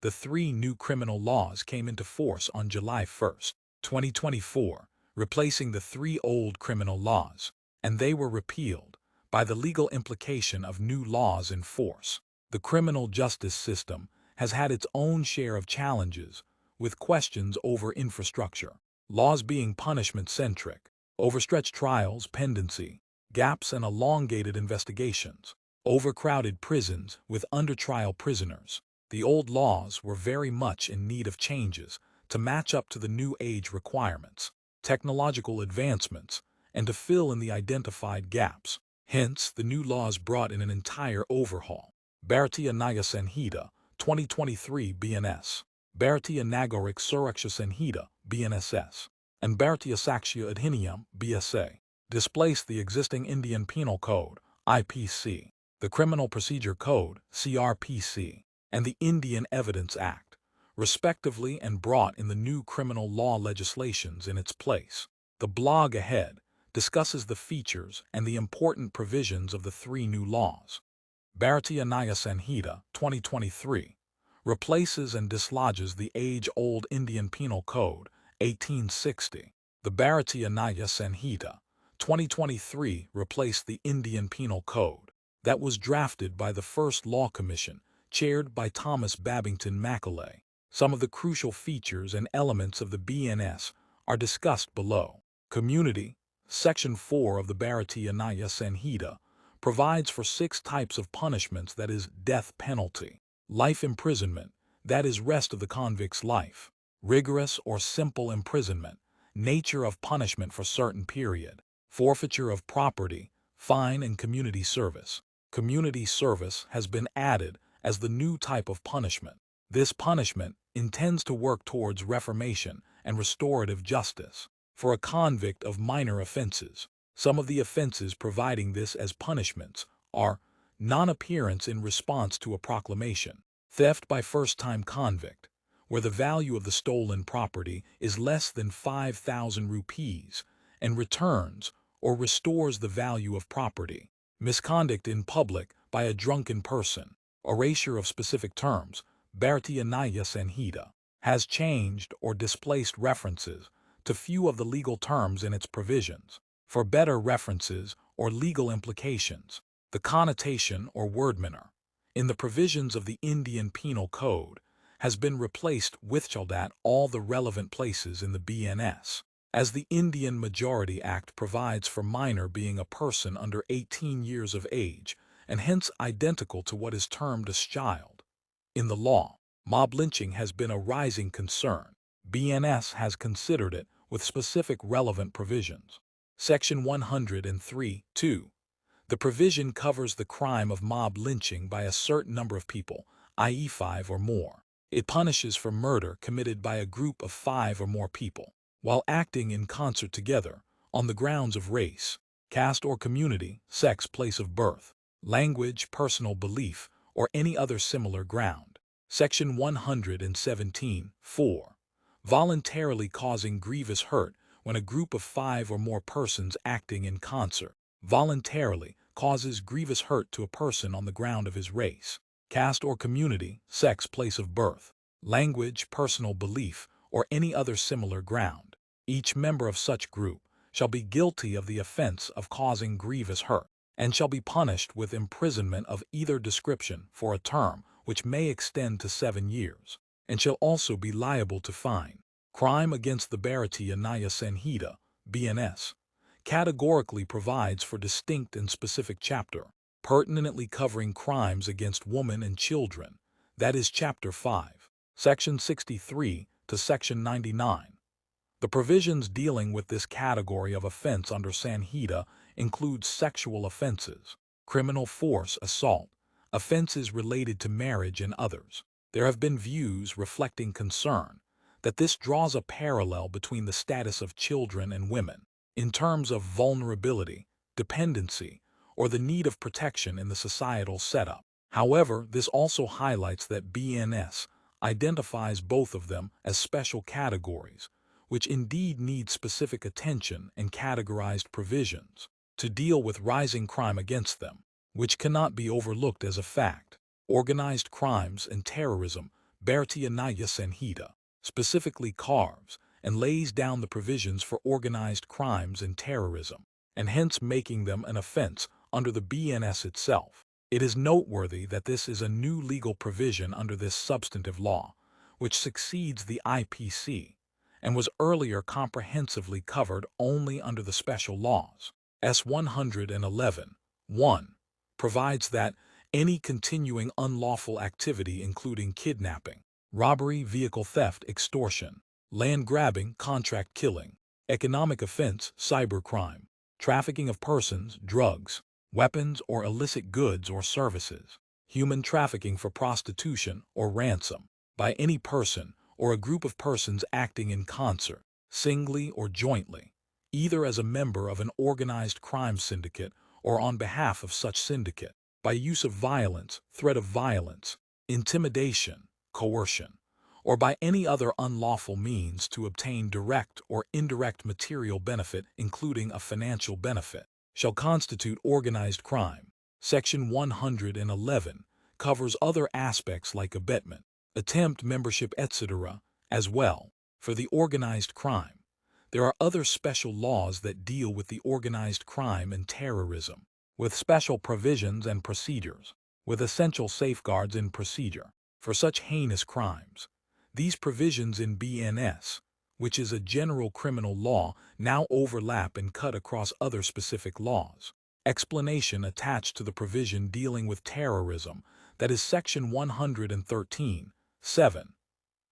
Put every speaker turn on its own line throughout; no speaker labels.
The three new criminal laws came into force on July 1, 2024, replacing the three old criminal laws, and they were repealed by the legal implication of new laws in force. The criminal justice system has had its own share of challenges, with questions over infrastructure, laws being punishment-centric, overstretched trials, pendency, gaps and elongated investigations, overcrowded prisons with under-trial prisoners. The old laws were very much in need of changes to match up to the new age requirements, technological advancements, and to fill in the identified gaps. Hence, the new laws brought in an entire overhaul. Bharatiya Nyaya Sanhita, 2023 BNS, Bharatiya Nagaric Suraksha Sanhita, BNSS, and Bharatiya Sakshya Adhiniyam, BSA, displaced the existing Indian Penal Code, IPC, the Criminal Procedure Code, CRPC, and the Indian Evidence Act, respectively, and brought in the new criminal law legislations in its place. The blog ahead discusses the features and the important provisions of the three new laws. Bharatiya Nyaya Sanhita, 2023, replaces and dislodges the age-old Indian Penal Code, 1860. The Bharatiya Nyaya Sanhita, 2023, replaced the Indian Penal Code that was drafted by the First Law Commission, chaired by Thomas Babington Macaulay. Some of the crucial features and elements of the BNS are discussed below. Community. Section 4 of the Bharatiya Nyaya Sanhita provides for 6 types of punishments, that is, death penalty, life imprisonment, that is, rest of the convict's life, rigorous or simple imprisonment, nature of punishment for certain period, forfeiture of property, fine, and community service. Community service has been added as the new type of punishment. This punishment intends to work towards reformation and restorative justice for a convict of minor offenses. Some of the offenses providing this as punishments are non-appearance in response to a proclamation, theft by first-time convict, where the value of the stolen property is less than 5,000 rupees, and returns or restores the value of property, misconduct in public by a drunken person, erasure of specific terms. Bharatiya Nyaya Sanhita has changed or displaced references to few of the legal terms in its provisions for better references or legal implications. The connotation or wordmeaner in the provisions of the Indian Penal Code has been replaced with "shall" at all the relevant places in the BNS, as the Indian Majority Act provides for minor being a person under 18 years of age and hence identical to what is termed a child. In the law, mob lynching has been a rising concern. BNS has considered it with specific relevant provisions. Section 103(2). The provision covers the crime of mob lynching by a certain number of people, i.e. 5 or more. It punishes for murder committed by a group of 5 or more people, while acting in concert together, on the grounds of race, caste or community, sex, place of birth, language, personal belief, or any other similar ground. Section 117(4). Voluntarily causing grievous hurt when a group of 5 or more persons acting in concert voluntarily causes grievous hurt to a person on the ground of his race, caste or community, sex, place of birth, language, personal belief, or any other similar ground. Each member of such group shall be guilty of the offense of causing grievous hurt, and shall be punished with imprisonment of either description for a term which may extend to 7 years, and shall also be liable to fine. Crime against the Bharatiya Nyaya Sanhita, BNS, categorically provides for distinct and specific chapter, pertinently covering crimes against women and children, that is Chapter 5, Section 63 to Section 99. The provisions dealing with this category of offense under Sanhita include sexual offenses, criminal force assault, offenses related to marriage, and others. There have been views reflecting concern that this draws a parallel between the status of children and women in terms of vulnerability, dependency, or the need of protection in the societal setup. However, this also highlights that BNS identifies both of them as special categories, which indeed need specific attention and categorized provisions to deal with rising crime against them, which cannot be overlooked as a fact. Organized crimes and terrorism Bharatiya Nyaya Sanhita, specifically carves and lays down the provisions for organized crimes and terrorism, and hence making them an offense under the BNS itself. It is noteworthy that this is a new legal provision under this substantive law, which succeeds the IPC, and was earlier comprehensively covered only under the special laws. S-111-1 provides that any continuing unlawful activity including kidnapping, robbery, vehicle theft, extortion, land grabbing, contract killing, economic offense, cybercrime, trafficking of persons, drugs, weapons or illicit goods or services, human trafficking for prostitution or ransom, by any person or a group of persons acting in concert, singly or jointly, either as a member of an organized crime syndicate or on behalf of such syndicate, by use of violence, threat of violence, intimidation, coercion, or by any other unlawful means to obtain direct or indirect material benefit including a financial benefit, shall constitute organized crime. Section 111 covers other aspects like abetment, attempt, membership, etc. as well. For the organized crime, there are other special laws that deal with the organized crime and terrorism, with special provisions and procedures, with essential safeguards in procedure for such heinous crimes. These provisions in BNS, which is a general criminal law, now overlap and cut across other specific laws. Explanation attached to the provision dealing with terrorism, that is Section 113(7),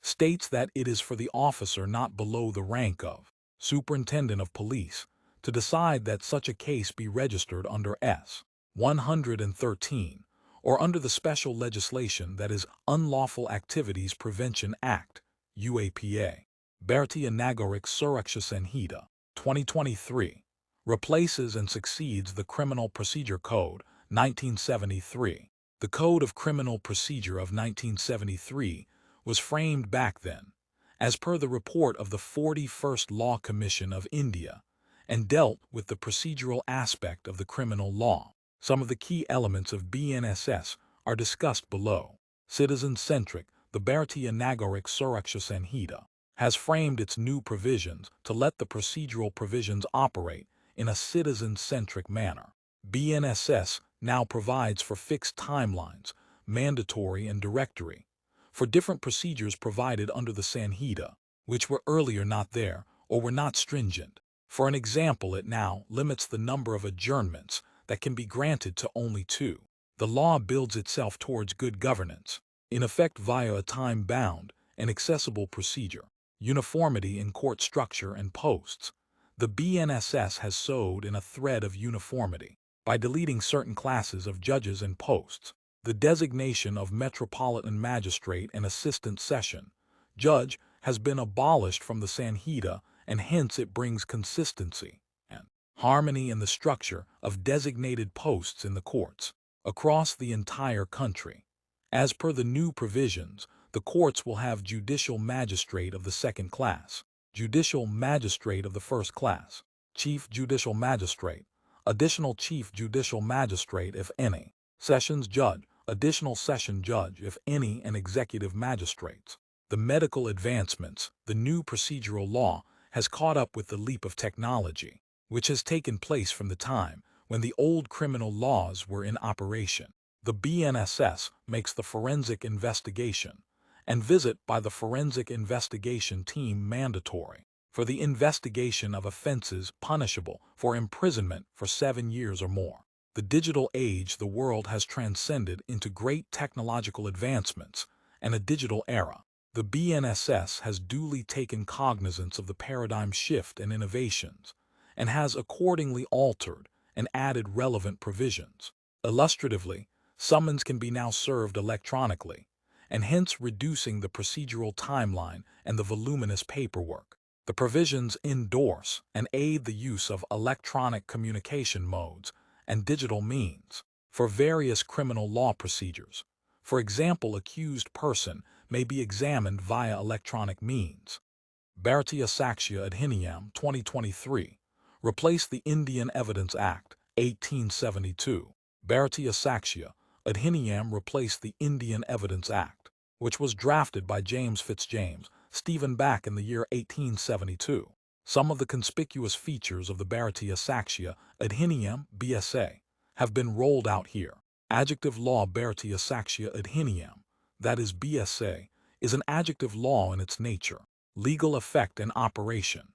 states that it is for the officer not below the rank of Superintendent of Police to decide that such a case be registered under S. 113 or under the special legislation that is Unlawful Activities Prevention Act, UAPA. Bharatiya Nagarik Suraksha Sanhita, 2023, replaces and succeeds the Criminal Procedure Code, 1973. The Code of Criminal Procedure of 1973 was framed back then, as per the report of the 41st Law Commission of India, and dealt with the procedural aspect of the criminal law. Some of the key elements of BNSS are discussed below. Citizen-centric, the Bharatiya Nagarik Suraksha Sanhita has framed its new provisions to let the procedural provisions operate in a citizen-centric manner. BNSS now provides for fixed timelines, mandatory and directory, for different procedures provided under the Sanhita, which were earlier not there or were not stringent. For an example, it now limits the number of adjournments that can be granted to only 2. The law builds itself towards good governance, in effect via a time-bound and accessible procedure, uniformity in court structure and posts. The BNSS has sewed in a thread of uniformity by deleting certain classes of judges and posts. The designation of Metropolitan Magistrate and Assistant Session Judge has been abolished from the Sanhita, and hence it brings consistency and harmony in the structure of designated posts in the courts across the entire country. As per the new provisions, the courts will have Judicial Magistrate of the second class, Judicial Magistrate of the first class, Chief Judicial Magistrate, Additional Chief Judicial Magistrate if any, Sessions Judge, Additional Session Judge if any, and Executive Magistrates. The medical advancements, the new procedural law, has caught up with the leap of technology, which has taken place from the time when the old criminal laws were in operation. The BNSS makes the forensic investigation and visit by the forensic investigation team mandatory for the investigation of offenses punishable for imprisonment for 7 years or more. The digital age, the world has transcended into great technological advancements and a digital era. The BNSS has duly taken cognizance of the paradigm shift and innovations, and has accordingly altered and added relevant provisions. Illustratively, summons can be now served electronically, and hence reducing the procedural timeline and the voluminous paperwork. The provisions endorse and aid the use of electronic communication modes and digital means for various criminal law procedures. For example, accused person may be examined via electronic means. Bharatiya Sakshya Adhiniyam 2023 replaced the Indian Evidence Act 1872. Bharatiya Sakshya Adhiniyam replaced the Indian Evidence Act, which was drafted by James Fitzjames Stephen back in the year 1872. Some of the conspicuous features of the Bharatiya Sakshya Adhiniyam (BSA) have been rolled out here. Adjective law Bharatiya Sakshya Adhiniyam, that is BSA, is an adjective law in its nature, legal effect and operation.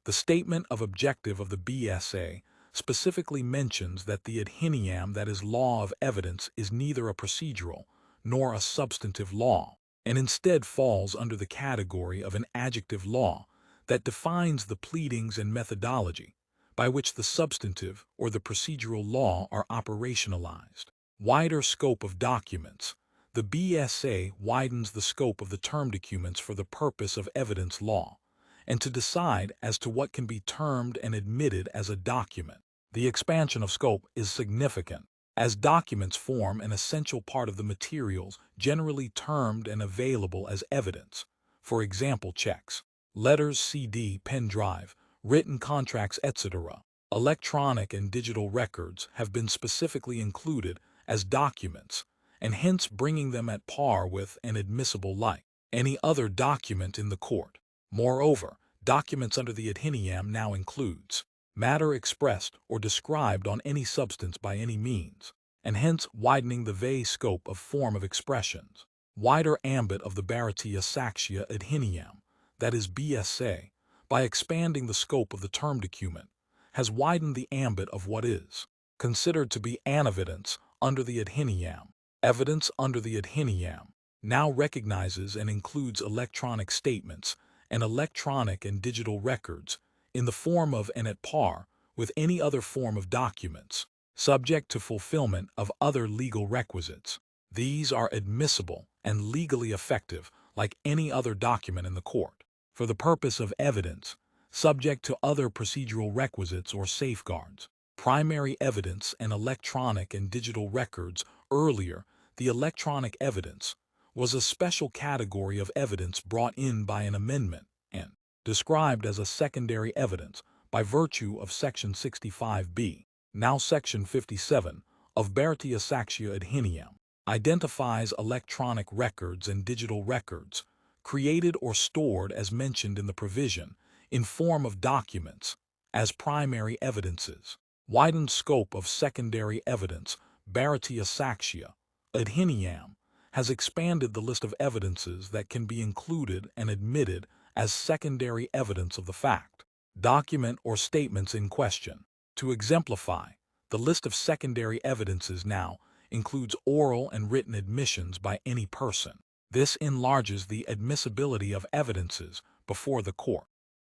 The statement of objective of the BSA specifically mentions that the Adhiniyam, that is law of evidence, is neither a procedural nor a substantive law, and instead falls under the category of an adjective law that defines the pleadings and methodology by which the substantive or the procedural law are operationalized. Wider scope of documents. The BSA widens the scope of the term documents for the purpose of evidence law, and to decide as to what can be termed and admitted as a document. The expansion of scope is significant, as documents form an essential part of the materials generally termed and available as evidence. For example, checks, letters, CD, pen drive, written contracts, etc. Electronic and digital records have been specifically included as documents, and hence bringing them at par with and admissible like any other document in the court. Moreover, documents under the Adhiniyam now includes matter expressed or described on any substance by any means, and hence widening the vast scope of form of expressions. Wider ambit of the Bharatiya Sakshya Adhiniyam, that is BSA, by expanding the scope of the term document, has widened the ambit of what is considered to be an evidence under the Adhiniyam. Evidence under the Adhiniyam now recognizes and includes electronic statements and electronic and digital records in the form of and at par with any other form of documents, subject to fulfillment of other legal requisites. These are admissible and legally effective like any other document in the court, for the purpose of evidence, subject to other procedural requisites or safeguards. Primary evidence and electronic and digital records. Earlier, the electronic evidence was a special category of evidence brought in by an amendment and described as a secondary evidence by virtue of Section 65B, now Section 57, of Bharatiya Sakshya Adhiniyam, identifies electronic records and digital records, created or stored as mentioned in the provision, in form of documents, as primary evidences. Widened scope of secondary evidence. Bharatiya Sakshya Adhiniyam has expanded the list of evidences that can be included and admitted as secondary evidence of the fact, document, or statements in question. To exemplify, the list of secondary evidences now includes oral and written admissions by any person. This enlarges the admissibility of evidences before the court.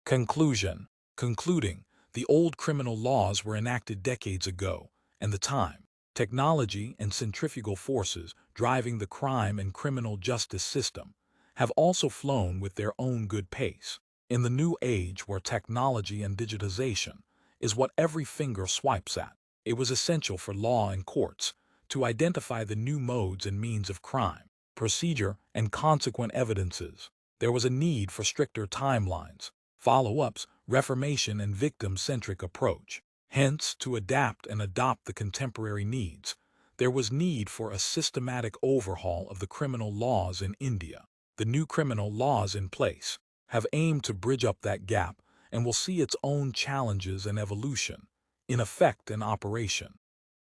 Conclusion. Concluding, the old criminal laws were enacted decades ago, and the time, technology, and centrifugal forces driving the crime and criminal justice system have also flown with their own good pace. In the new age where technology and digitization is what every finger swipes at, it was essential for law and courts to identify the new modes and means of crime, procedure, and consequent evidences. There was a need for stricter timelines, follow-ups, reformation, and victim-centric approach. Hence, to adapt and adopt the contemporary needs, there was need for a systematic overhaul of the criminal laws in India. The new criminal laws in place have aimed to bridge up that gap and will see its own challenges and evolution in effect and operation.